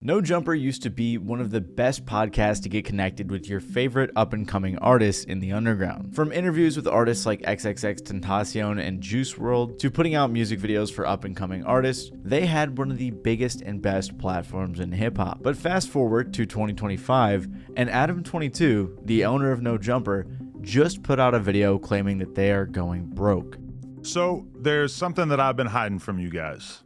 No Jumper used to be one of the best podcasts to get connected with your favorite up-and-coming artists in the underground. From interviews with artists like XXXTentacion and Juice WRLD to putting out music videos for up-and-coming artists, they had one of the biggest and best platforms in hip-hop. But fast forward to 2025, and Adam22, the owner of No Jumper, just put out a video claiming that they are going broke. So there's something that I've been hiding from you guys.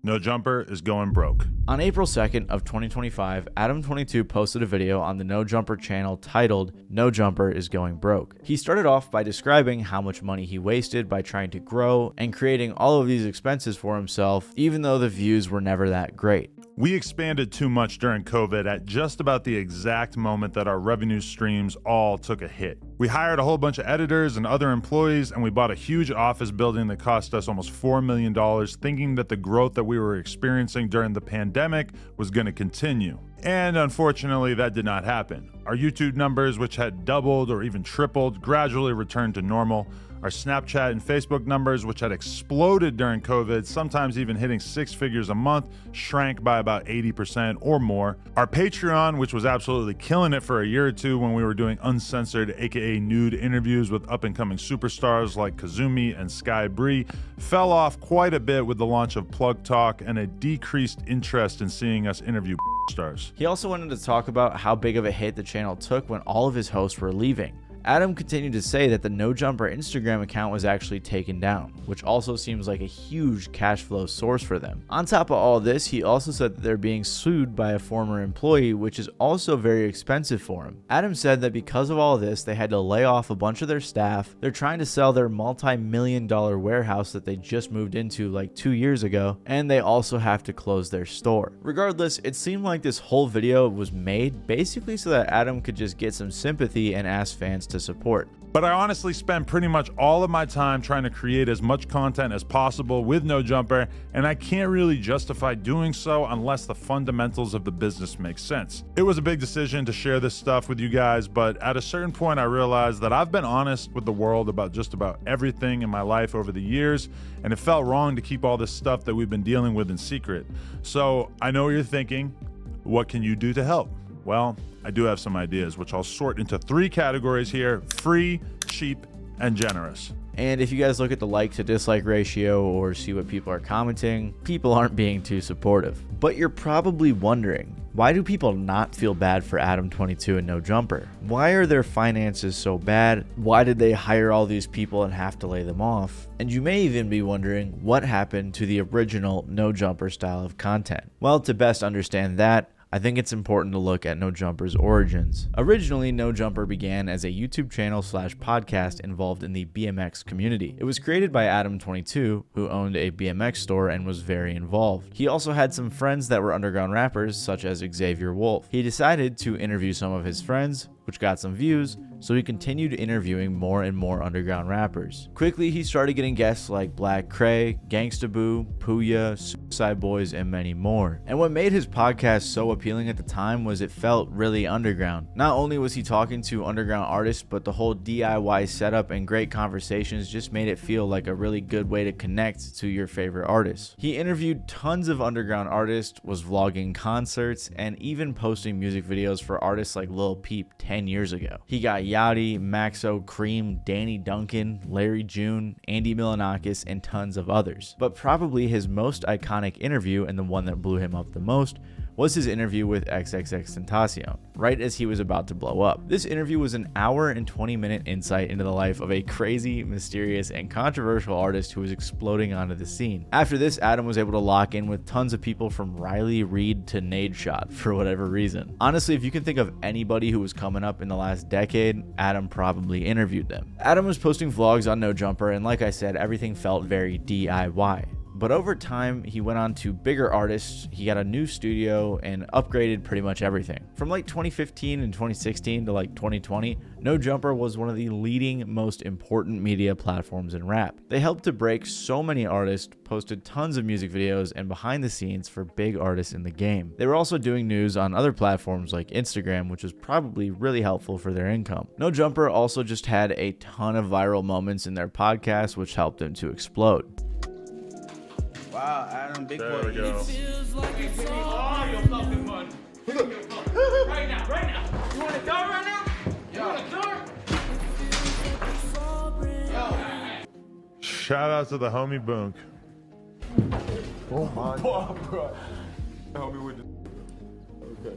No Jumper is going broke. On April 2nd of 2025, Adam22 posted a video on the No Jumper channel titled, No Jumper is Going Broke. He started off by describing how much money he wasted by trying to grow and creating all of these expenses for himself, even though the views were never that great. We expanded too much during COVID at just about the exact moment that our revenue streams all took a hit. We hired a whole bunch of editors and other employees, and we bought a huge office building that cost us almost $4 million, thinking that the growth that we were experiencing during the pandemic was going to continue. And unfortunately, that did not happen. Our YouTube numbers, which had doubled or even tripled, gradually returned to normal. Our Snapchat and Facebook numbers, which had exploded during COVID, sometimes even hitting 6 figures a month, shrank by about 80% or more. Our Patreon, which was absolutely killing it for a year or two when we were doing uncensored, aka nude interviews with up-and-coming superstars like Kazumi and Sky Bree, fell off quite a bit with the launch of Plug Talk and a decreased interest in seeing us interview stars. He also wanted to talk about how big of a hit the channel took when all of his hosts were leaving. Adam continued to say that the No Jumper Instagram account was actually taken down, which also seems like a huge cash flow source for them. On top of all this, he also said that they're being sued by a former employee, which is also very expensive for him. Adam said that because of all this, they had to lay off a bunch of their staff. They're trying to sell their multi-million-dollar warehouse that they just moved into like 2 years ago, and they also have to close their store. Regardless, it seemed like this whole video was made basically so that Adam could just get some sympathy and ask fans to support. But I honestly spend pretty much all of my time trying to create as much content as possible with No Jumper, and I can't really justify doing so unless the fundamentals of the business make sense. It was a big decision to share this stuff with you guys, but at a certain point I realized that I've been honest with the world about just about everything in my life over the years, and it felt wrong to keep all this stuff that we've been dealing with in secret. So I know what you're thinking. What can you do to help? Well, I do have some ideas, which I'll sort into 3 categories here: free, cheap, and generous. And if you guys look at the like to dislike ratio or see what people are commenting, people aren't being too supportive. But you're probably wondering, why do people not feel bad for Adam22 and No Jumper? Why are their finances so bad? Why did they hire all these people and have to lay them off? And you may even be wondering what happened to the original No Jumper style of content. Well, to best understand that, I think it's important to look at No Jumper's origins. Originally, No Jumper began as a YouTube channel / podcast involved in the BMX community. It was created by Adam22, who owned a BMX store and was very involved. He also had some friends that were underground rappers, such as Xavier Wolf. He decided to interview some of his friends, which got some views, so he continued interviewing more and more underground rappers. Quickly, he started getting guests like Black Cray, Gangsta Boo, Puya, Suicide Boys, and many more. And what made his podcast so appealing at the time was it felt really underground. Not only was he talking to underground artists, but the whole DIY setup and great conversations just made it feel like a really good way to connect to your favorite artists. He interviewed tons of underground artists, was vlogging concerts, and even posting music videos for artists like Lil Peep 10 years ago. He got Yachty, Maxo, Cream, Danny Duncan, Larry June, Andy Milonakis, and tons of others. But probably his most iconic interview, and the one that blew him up the most, was his interview with XXXTentacion, right as he was about to blow up. This interview was an hour and 20-minute insight into the life of a crazy, mysterious, and controversial artist who was exploding onto the scene. After this, Adam was able to lock in with tons of people from Riley Reid to Nadeshot for whatever reason. Honestly, if you can think of anybody who was coming up in the last decade, Adam probably interviewed them. Adam was posting vlogs on No Jumper, and like I said, everything felt very DIY. But over time, he went on to bigger artists, he got a new studio, and upgraded pretty much everything. From like 2015 and 2016 to like 2020, No Jumper was one of the leading, most important media platforms in rap. They helped to break so many artists, posted tons of music videos, and behind the scenes for big artists in the game. They were also doing news on other platforms like Instagram, which was probably really helpful for their income. No Jumper also just had a ton of viral moments in their podcast, which helped them to explode. Wow, Adam, big boy. There we go. It feels like it's all your fucking Right now. You want a dart right now? You want a dart? Shout out to the homie Boonk. Oh my God. Bro. Help me with this. Okay.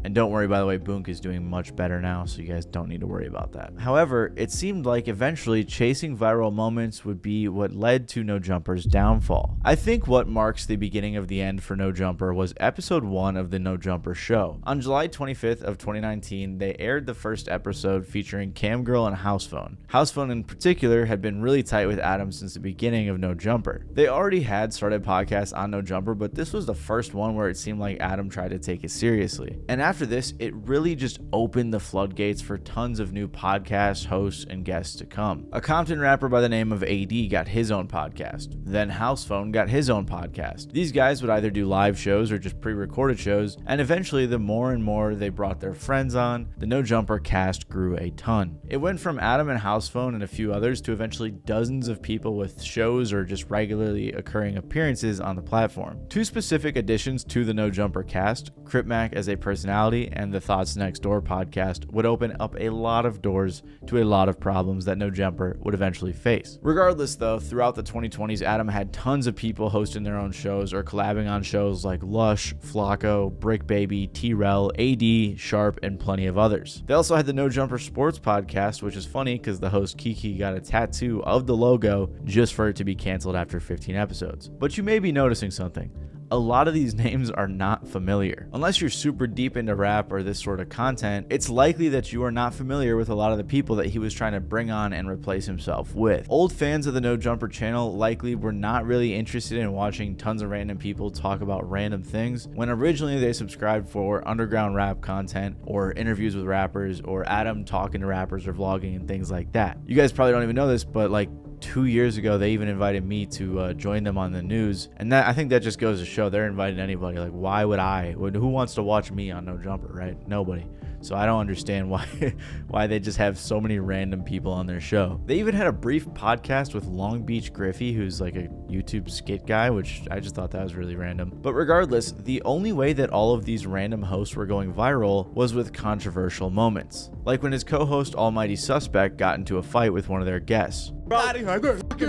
And don't worry, by the way, Boonk is doing much better now, so you guys don't need to worry about that. However, it seemed like eventually chasing viral moments would be what led to No Jumper's downfall. I think what marks the beginning of the end for No Jumper was episode 1 of the No Jumper show. On July 25th of 2019, they aired the first episode featuring Camgirl and Housephone. Housephone in particular had been really tight with Adam since the beginning of No Jumper. They already had started podcasts on No Jumper, but this was the first one where it seemed like Adam tried to take it seriously. And after this, it really just opened the floodgates for tons of new podcasts, hosts, and guests to come. A Compton rapper by the name of AD got his own podcast. Then Housephone got his own podcast. These guys would either do live shows or just pre-recorded shows, and eventually the more and more they brought their friends on, the No Jumper cast grew a ton. It went from Adam and Housephone and a few others to eventually dozens of people with shows or just regularly occurring appearances on the platform. Two specific additions to the No Jumper cast, Crip Mac as a personality and the Thoughts Next Door podcast, would open up a lot of doors to a lot of problems that No Jumper would eventually face. Regardless though, throughout the 2020s, Adam had tons of people hosting their own shows or collabing on shows like Lush, Flacco, Brick Baby, T-Rel, AD, Sharp, and plenty of others. They also had the No Jumper Sports podcast, which is funny because the host Kiki got a tattoo of the logo just for it to be canceled after 15 episodes. But you may be noticing something. A lot of these names are not familiar. Unless you're super deep into rap or this sort of content, it's likely that you are not familiar with a lot of the people that he was trying to bring on and replace himself with. Old fans of the No Jumper channel likely were not really interested in watching tons of random people talk about random things when originally they subscribed for underground rap content or interviews with rappers or Adam talking to rappers or vlogging and things like that. You guys probably don't even know this, but like 2 years ago, they even invited me to join them on the news. And that, I think that just goes to show they're inviting anybody. Like, why would I? Who wants to watch me on No Jumper, right? Nobody. So I don't understand why they just have so many random people on their show. They even had a brief podcast with Long Beach Griffey, who's like a YouTube skit guy, which I just thought that was really random. But regardless, the only way that all of these random hosts were going viral was with controversial moments. Like when his co-host Almighty Suspect got into a fight with one of their guests. Bro, out of here.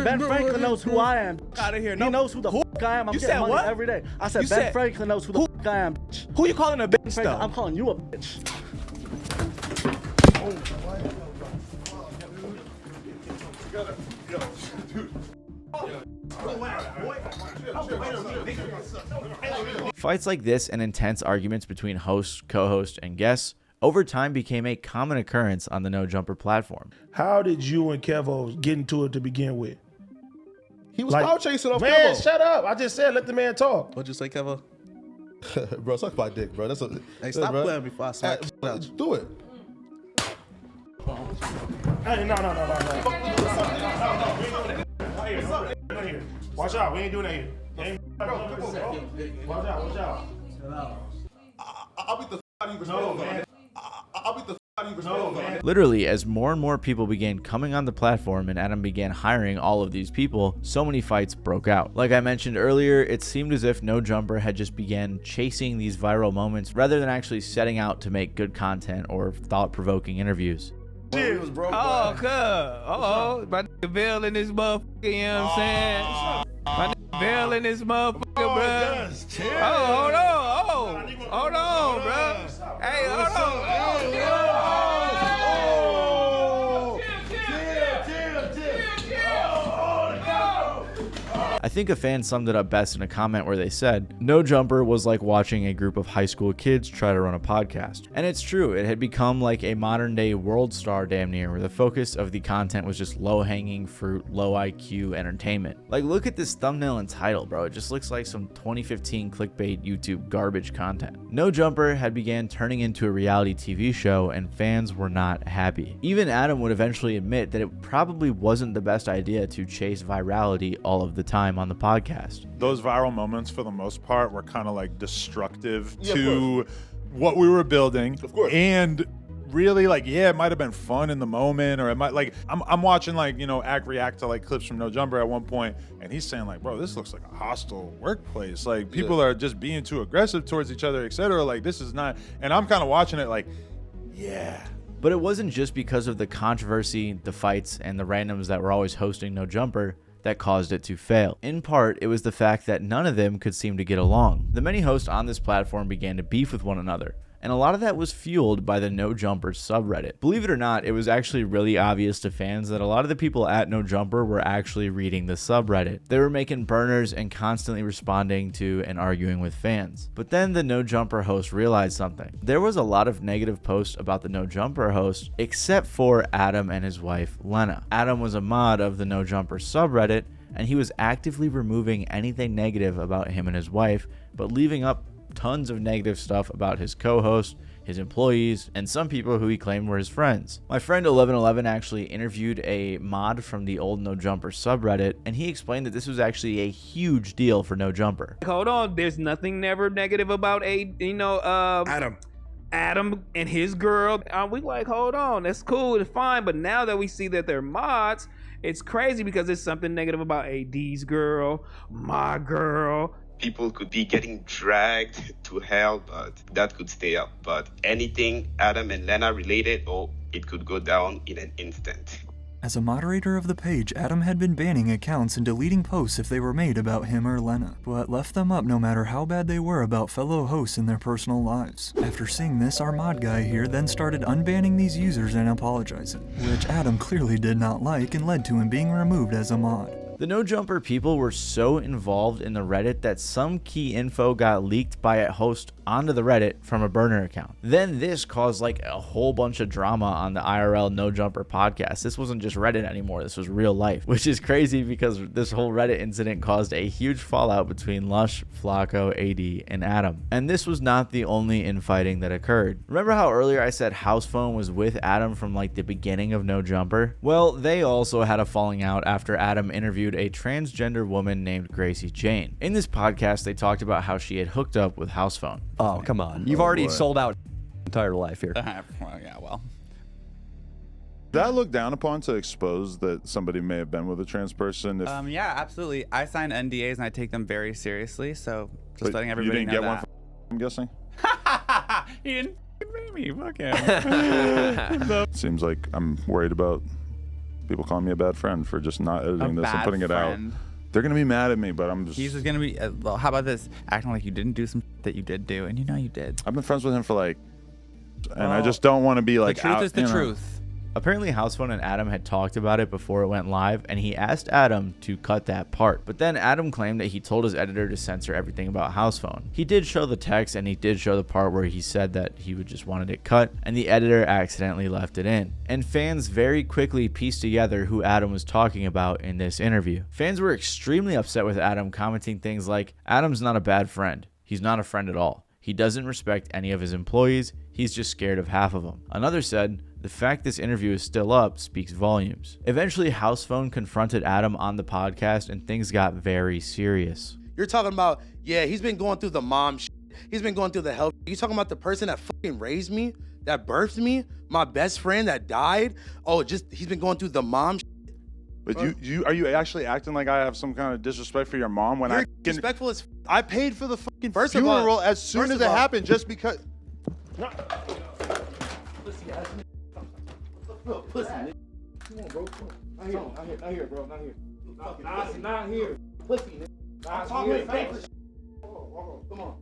Ben Franklin knows who I am. Out of here. He knows who the fuck I am. I'm getting money every day. I said Ben Franklin knows who the fuck I am. Who you calling a bitch though? I'm calling you a bitch. Fights like this and intense arguments between hosts, co-hosts, and guests over time became a common occurrence on the No Jumper platform. How did you and Kevo get into it to begin with? He was cloud chasing off Man, Kevo. shut up. I just said let the man talk. What'd you say, Kevo? Bro, suck my dick, bro. That's a. Hey, stop playing before I smack you out. Do it. Hey, no. Not here. Watch out. We ain't doing that here. Watch out. I'll beat the out of you. No, man. I'll beat the out of you. No, man. Literally, as more and more people began coming on the platform and Adam began hiring all of these people, so many fights broke out. Like I mentioned earlier, it seemed as if No Jumper had just began chasing these viral moments rather than actually setting out to make good content or thought-provoking interviews. Cheers, bro. Oh, cuz. My nigga Bill in this motherfucker, you know what I'm saying? My nigga Bill in this motherfucker, bro. Hold on, bro. Hey, hold on. I think a fan summed it up best in a comment where they said, No Jumper was like watching a group of high school kids try to run a podcast. And it's true, it had become like a modern day world star damn near, where the focus of the content was just low hanging fruit, low IQ entertainment. Like look at this thumbnail and title, bro. It just looks like some 2015 clickbait YouTube garbage content. No Jumper had began turning into a reality TV show and fans were not happy. Even Adam would eventually admit that it probably wasn't the best idea to chase virality all of the time on the podcast. Those viral moments, for the most part, were kind of like destructive to what we were building. Of course. And really like, yeah, it might have been fun in the moment, or it might like I'm watching like, you know, react to like clips from No Jumper at one point, and he's saying like, bro, this looks like a hostile workplace. Like people are just being too aggressive towards each other, etc. Like this is not, and I'm kind of watching it like, yeah. But it wasn't just because of the controversy, the fights, and the randoms that were always hosting No Jumper that caused it to fail. In part, it was the fact that none of them could seem to get along. The many hosts on this platform began to beef with one another, and a lot of that was fueled by the No Jumper subreddit. Believe it or not, it was actually really obvious to fans that a lot of the people at No Jumper were actually reading the subreddit. They were making burners and constantly responding to and arguing with fans. But then the No Jumper host realized something. There was a lot of negative posts about the No Jumper host, except for Adam and his wife, Lena. Adam was a mod of the No Jumper subreddit, and he was actively removing anything negative about him and his wife, but leaving up tons of negative stuff about his co-host, his employees, and some people who he claimed were his friends. My friend 1111 actually interviewed a mod from the old No Jumper subreddit, and he explained that this was actually a huge deal for No Jumper. Hold on, there's nothing never negative about Adam and his girl. We like, hold on, that's cool and fine, but now that we see that they're mods, it's crazy because there's something negative about AD's girl, my girl. People could be getting dragged to hell, but that could stay up. But anything Adam and Lena related, oh, it could go down in an instant. As a moderator of the page, Adam had been banning accounts and deleting posts if they were made about him or Lena, but left them up no matter how bad they were about fellow hosts in their personal lives. After seeing this, our mod guy here then started unbanning these users and apologizing, which Adam clearly did not like and led to him being removed as a mod. The No Jumper people were so involved in the Reddit that some key info got leaked by a host onto the Reddit from a burner account. Then this caused like a whole bunch of drama on the IRL No Jumper podcast. This wasn't just Reddit anymore, this was real life, which is crazy because this whole Reddit incident caused a huge fallout between Lush, Flacco, AD, and Adam. And this was not the only infighting that occurred. Remember how earlier I said House Phone was with Adam from like the beginning of No Jumper? Well, they also had a falling out after Adam interviewed a transgender woman named Gracie Jane. In this podcast, they talked about how she had hooked up with House Phone. Oh, come on. You've already sold out entire life here. Does that look down upon to expose that somebody may have been with a trans person? If, yeah, absolutely. I sign NDAs and I take them very seriously, so just letting everybody know that. You didn't get one I'm guessing? He didn't pay me. Fuck him. Seems like I'm worried about people calling me a bad friend for just not editing this and putting it out. They're going to be mad at me, but I'm just... He's just going to be... well, how about this? Acting like you didn't do some that you did do, and you know you did. I've been friends with him for like... And I just don't want to be like... The truth is the truth. Apparently House Phone and Adam had talked about it before it went live, and he asked Adam to cut that part. But then Adam claimed that he told his editor to censor everything about House Phone. He did show the text, and he did show the part where he said that he would just wanted it cut, and the editor accidentally left it in. And fans very quickly pieced together who Adam was talking about in this interview. Fans were extremely upset with Adam, commenting things like, Adam's not a bad friend. He's not a friend at all. He doesn't respect any of his employees. He's just scared of half of them. Another said, the fact this interview is still up speaks volumes. Eventually, House Phone confronted Adam on the podcast and things got very serious. You're talking about, yeah, he's been going through the mom shit. He's been going through the health. You talking about the person that fucking raised me, that birthed me, my best friend that died? Oh, just he's been going through the mom shit. But are you actually acting like I have some kind of disrespect for your mom when You're disrespectful as I paid for the fucking funeral as soon as it happened just because... Look, pussy, nigga. Come on, bro. Not here, bro. Not here. Not here. Pussy, nigga. Not here. Come on.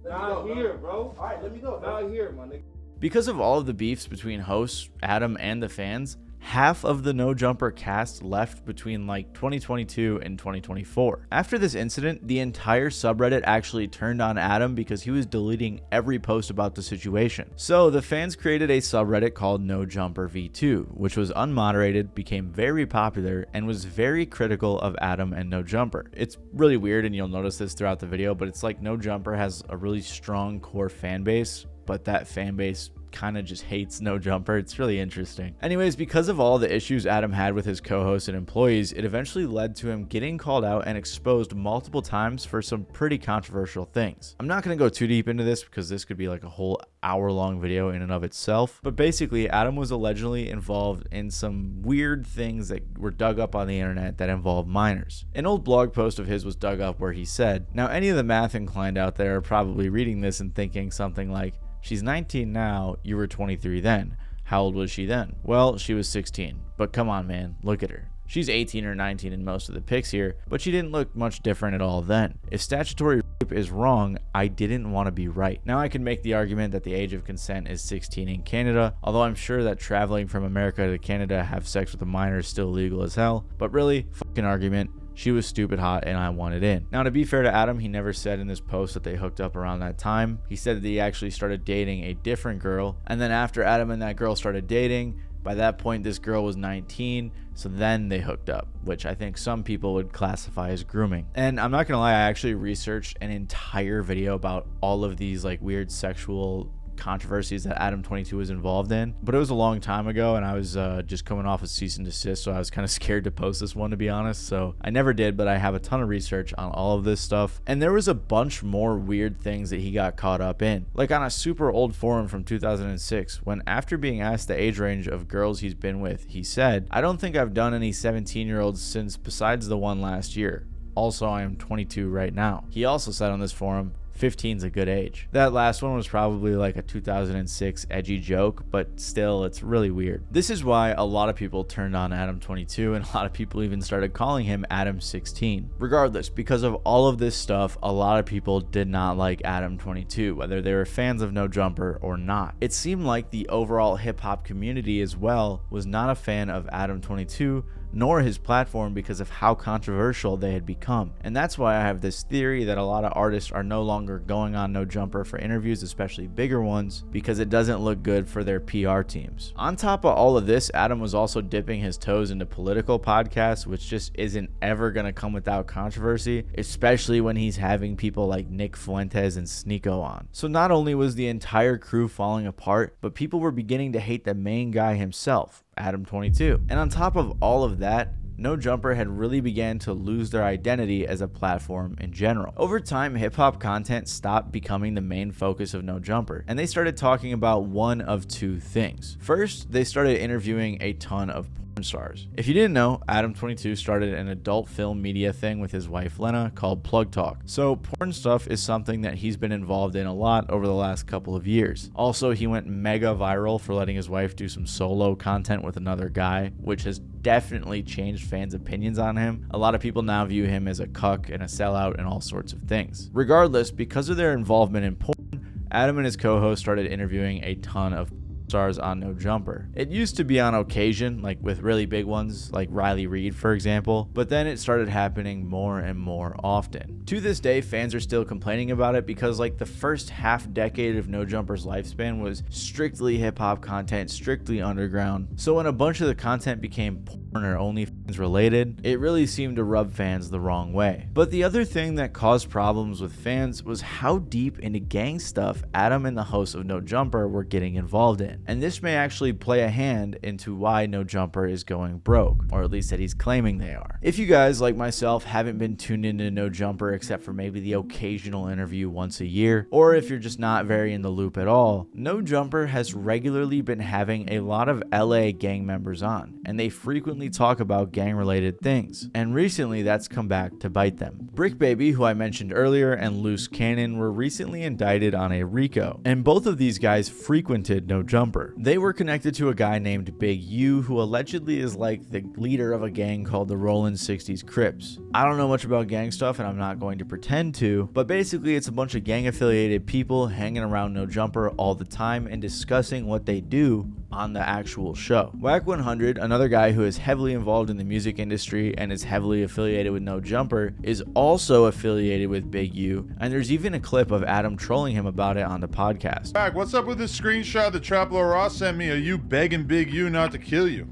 Not here, bro. All right, let me go. Not here, my nigga. Because of all of the beefs between hosts, Adam, and the fans, half of the No Jumper cast left between like 2022 and 2024. After this incident, the entire subreddit actually turned on Adam because he was deleting every post about the situation. So the fans created a subreddit called No Jumper V2, which was unmoderated, became very popular, and was very critical of Adam and No Jumper. It's really weird, and you'll notice this throughout the video, but it's like No Jumper has a really strong core fan base, but that fan base kind of just hates No Jumper. It's really interesting. Anyways, because of all the issues Adam had with his co-hosts and employees, it eventually led to him getting called out and exposed multiple times for some pretty controversial things. I'm not going to go too deep into this because this could be like a whole hour-long video in and of itself, but basically Adam was allegedly involved in some weird things that were dug up on the internet that involved minors. An old blog post of his was dug up where he said, now any of the math inclined out there are probably reading this and thinking something like, she's 19 now, you were 23 then. How old was she then? Well, she was 16. But come on, man, look at her. She's 18 or 19 in most of the pics here, but she didn't look much different at all then. If statutory rape is wrong, I didn't want to be right. Now I can make the argument that the age of consent is 16 in Canada, although I'm sure that traveling from America to Canada to have sex with a minor is still legal as hell. But really, fucking argument. She was stupid hot and I wanted in. Now, to be fair to Adam, he never said in this post that they hooked up around that time. He said that he actually started dating a different girl, and then after Adam and that girl started dating, by that point this girl was 19, so then they hooked up, which I think some people would classify as grooming. And I'm not gonna lie, I actually researched an entire video about all of these like weird sexual controversies that Adam22 was involved in, but it was a long time ago and I was just coming off a cease and desist, so I was kind of scared to post this one, to be honest, so I never did. But I have a ton of research on all of this stuff, and there was a bunch more weird things that he got caught up in, like on a super old forum from 2006 when, after being asked the age range of girls he's been with, he said, I don't think I've done any 17-year-olds since besides the one last year. Also, I am 22 right now. He also said on this forum, 15's a good age. That last one was probably like a 2006 edgy joke, but still, it's really weird. This is why a lot of people turned on Adam22, and a lot of people even started calling him Adam16. Regardless, because of all of this stuff, a lot of people did not like Adam22, whether they were fans of No Jumper or not. It seemed like the overall hip-hop community as well was not a fan of Adam22, nor his platform, because of how controversial they had become. And that's why I have this theory that a lot of artists are no longer going on No Jumper for interviews, especially bigger ones, because it doesn't look good for their PR teams. On top of all of this, Adam was also dipping his toes into political podcasts, which just isn't ever going to come without controversy, especially when he's having people like Nick Fuentes and Sneeko on. So not only was the entire crew falling apart, but people were beginning to hate the main guy himself, Adam22. And on top of all of that, No Jumper had really began to lose their identity as a platform in general. Over time, hip-hop content stopped becoming the main focus of No Jumper, and they started talking about one of two things. First, they started interviewing a ton of porn stars. If you didn't know, Adam22 started an adult film media thing with his wife Lena called Plug Talk. So porn stuff is something that he's been involved in a lot over the last couple of years. Also, he went mega viral for letting his wife do some solo content with another guy, which has definitely changed fans' opinions on him. A lot of people now view him as a cuck and a sellout and all sorts of things. Regardless, because of their involvement in porn, Adam and his co-host started interviewing a ton of stars on No Jumper. It used to be on occasion, like with really big ones like Riley Reid, for example, but then it started happening more and more often. To this day, fans are still complaining about it because like the first half decade of No Jumper's lifespan was strictly hip-hop content, strictly underground. So when a bunch of the content became porn or OnlyFans related, it really seemed to rub fans the wrong way. But the other thing that caused problems with fans was how deep into gang stuff Adam and the hosts of No Jumper were getting involved in. And this may actually play a hand into why No Jumper is going broke, or at least that he's claiming they are. If you guys, like myself, haven't been tuned into No Jumper except for maybe the occasional interview once a year, or if you're just not very in the loop at all, No Jumper has regularly been having a lot of LA gang members on, and they frequently talk about gang-related things, and recently that's come back to bite them. Brick Baby, who I mentioned earlier, and Loose Cannon were recently indicted on a RICO, and both of these guys frequented No Jumper. They were connected to a guy named Big U, who allegedly is like the leader of a gang called the Rollin' 60s Crips. I don't know much about gang stuff and I'm not going to pretend to, but basically it's a bunch of gang affiliated people hanging around No Jumper all the time and discussing what they do on the actual show. Wack 100, another guy who is heavily involved in the music industry and is heavily affiliated with No Jumper, is also affiliated with Big U, and there's even a clip of Adam trolling him about it on the podcast. Wack, what's up with this screenshot that Traplo Ross sent me of you begging Big U not to kill you?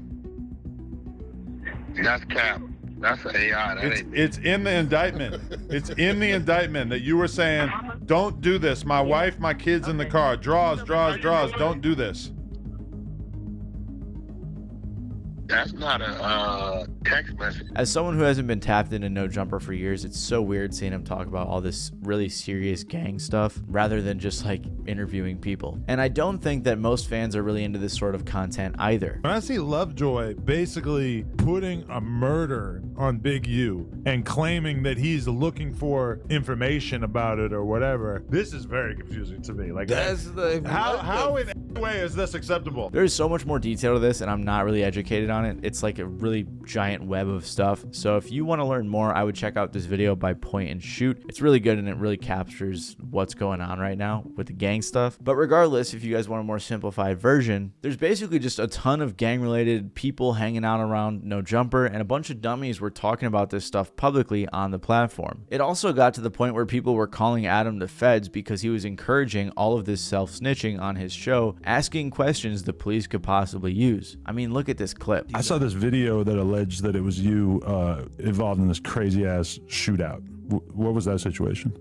That's cap. That's AI. It's in the indictment. It's in the indictment that you were saying Don't do this. My wife, my kids in the car. Draws. Don't do this. That's not a text message. As someone who hasn't been tapped into No Jumper for years, it's so weird seeing him talk about all this really serious gang stuff rather than just like interviewing people. And I don't think that most fans are really into this sort of content either. When I see Lovejoy basically putting a murder on Big U and claiming that he's looking for information about it or whatever, this is very confusing to me. Like, how in any way is this acceptable? There's so much more detail to this, and I'm not really educated on it. It's like a really giant web of stuff. So if you want to learn more, I would check out this video by Point and Shoot. It's really good, and it really captures what's going on right now with the gang stuff. But regardless, if you guys want a more simplified version, there's basically just a ton of gang-related people hanging out around No Jumper, and a bunch of dummies were talking about this stuff publicly on the platform. It also got to the point where people were calling Adam the feds because he was encouraging all of this self-snitching on his show, asking questions the police could possibly use. I mean, look at this clip. I saw this video that alleged that it was you involved in this crazy ass shootout. What was that situation?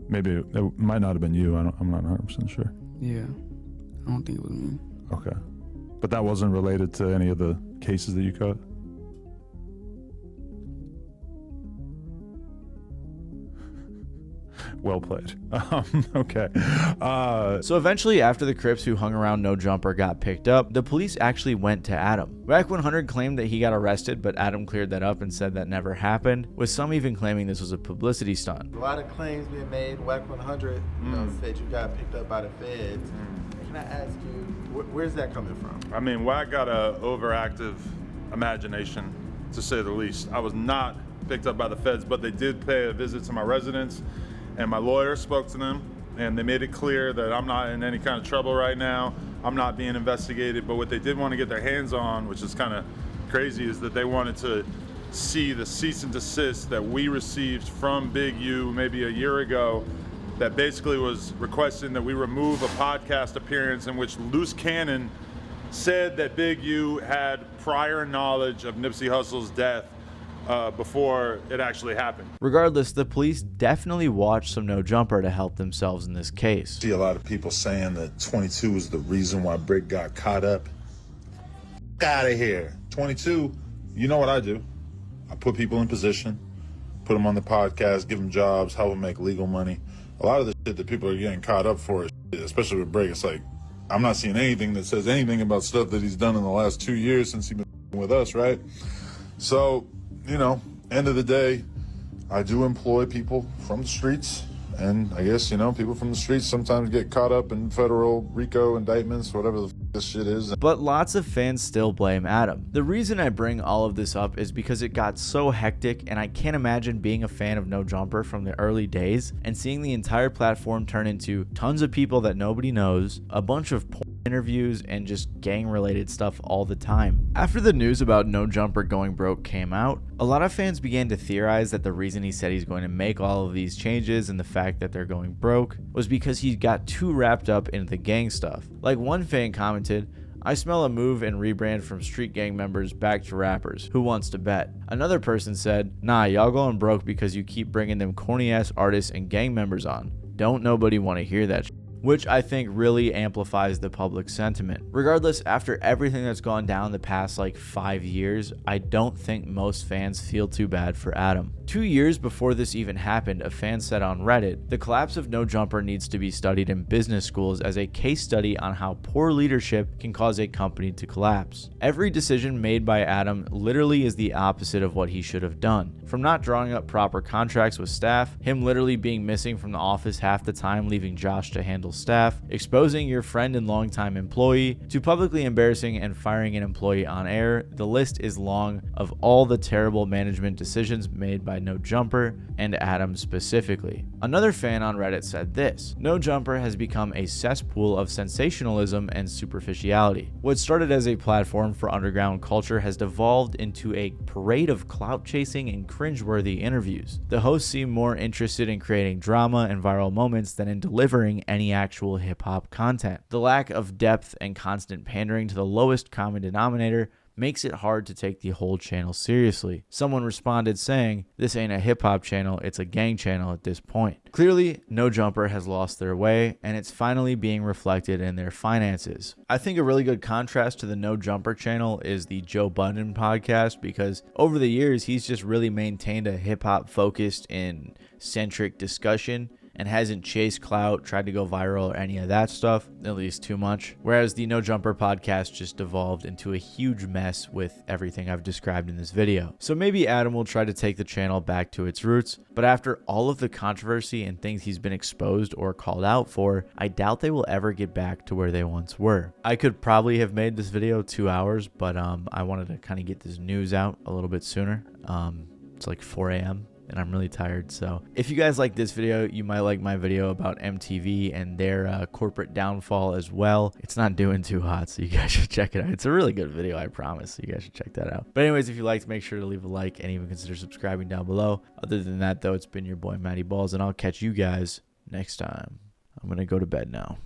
Maybe it might not have been you. I'm not 100% sure. Yeah, I don't think it was me. Okay, but that wasn't related to any of the cases that you caught? Well played. Okay. So eventually, after the Crips who hung around No Jumper got picked up, the police actually went to Adam. Wack 100 claimed that he got arrested, but Adam cleared that up and said that never happened, with some even claiming this was a publicity stunt. A lot of claims being made. Wack 100 said you got picked up by the feds. Can I ask you, where's that coming from? I mean, Wack got an overactive imagination, to say the least. I was not picked up by the feds, but they did pay a visit to my residence. And my lawyer spoke to them, and they made it clear that I'm not in any kind of trouble right now. I'm not being investigated. But what they did want to get their hands on, which is kind of crazy, is that they wanted to see the cease and desist that we received from Big U maybe a year ago, that basically was requesting that we remove a podcast appearance in which Loose Cannon said that Big U had prior knowledge of Nipsey Hussle's death before it actually happened. Regardless, the police definitely watched some No Jumper to help themselves in this case. See a lot of people saying that 22 is the reason why Brick got caught up. Out of here. 22, you know what I do. I put people in position, put them on the podcast, give them jobs, help them make legal money. A lot of the shit that people are getting caught up for, especially with Brick, it's like, I'm not seeing anything that says anything about stuff that he's done in the last 2 years since he's been with us, right? So, you know, end of the day, I do employ people from the streets. And I guess, you know, people from the streets sometimes get caught up in federal RICO indictments, whatever the this shit is. But lots of fans still blame Adam. The reason I bring all of this up is because it got so hectic, and I can't imagine being a fan of No Jumper from the early days and seeing the entire platform turn into tons of people that nobody knows, a bunch of interviews, and just gang related stuff all the time. After the news about No Jumper going broke came out, a lot of fans began to theorize that the reason he said he's going to make all of these changes and the fact that they're going broke was because he got too wrapped up into the gang stuff. Like one fan commented, "I smell a move and rebrand from street gang members back to rappers. Who wants to bet?" Another person said, "Nah, y'all going broke because you keep bringing them corny ass artists and gang members on. Don't nobody want to hear that shit." Which I think really amplifies the public sentiment. Regardless, after everything that's gone down the past like 5 years, I don't think most fans feel too bad for Adam. 2 years before this even happened, a fan said on Reddit, "The collapse of No Jumper needs to be studied in business schools as a case study on how poor leadership can cause a company to collapse. Every decision made by Adam literally is the opposite of what he should have done. From not drawing up proper contracts with staff, him literally being missing from the office half the time, leaving Josh to handle staff, exposing your friend and longtime employee, to publicly embarrassing and firing an employee on air, the list is long of all the terrible management decisions made by No Jumper and Adam specifically." Another fan on Reddit said this, "No Jumper has become a cesspool of sensationalism and superficiality. What started as a platform for underground culture has devolved into a parade of clout chasing and cringeworthy interviews. The hosts seem more interested in creating drama and viral moments than in delivering any actual hip-hop content. The lack of depth and constant pandering to the lowest common denominator makes it hard to take the whole channel seriously. Someone responded saying, "This ain't a hip-hop channel, it's a gang channel at this point." Clearly, No Jumper has lost their way, and it's finally being reflected in their finances. I think a really good contrast to the No Jumper channel is the Joe Budden podcast, because over the years, he's just really maintained a hip-hop focused and centric discussion and hasn't chased clout, tried to go viral, or any of that stuff, at least too much. Whereas the No Jumper podcast just devolved into a huge mess with everything I've described in this video. So maybe Adam will try to take the channel back to its roots, but after all of the controversy and things he's been exposed or called out for, I doubt they will ever get back to where they once were. I could probably have made this video 2 hours, but I wanted to kind of get this news out a little bit sooner. It's like 4 a.m. and I'm really tired. So if you guys like this video, you might like my video about MTV and their corporate downfall as well. It's not doing too hot, so you guys should check it out. It's a really good video, I promise. So you guys should check that out. But anyways, if you liked, make sure to leave a like and even consider subscribing down below. Other than that, though, it's been your boy Matty Balls, and I'll catch you guys next time. I'm gonna go to bed now.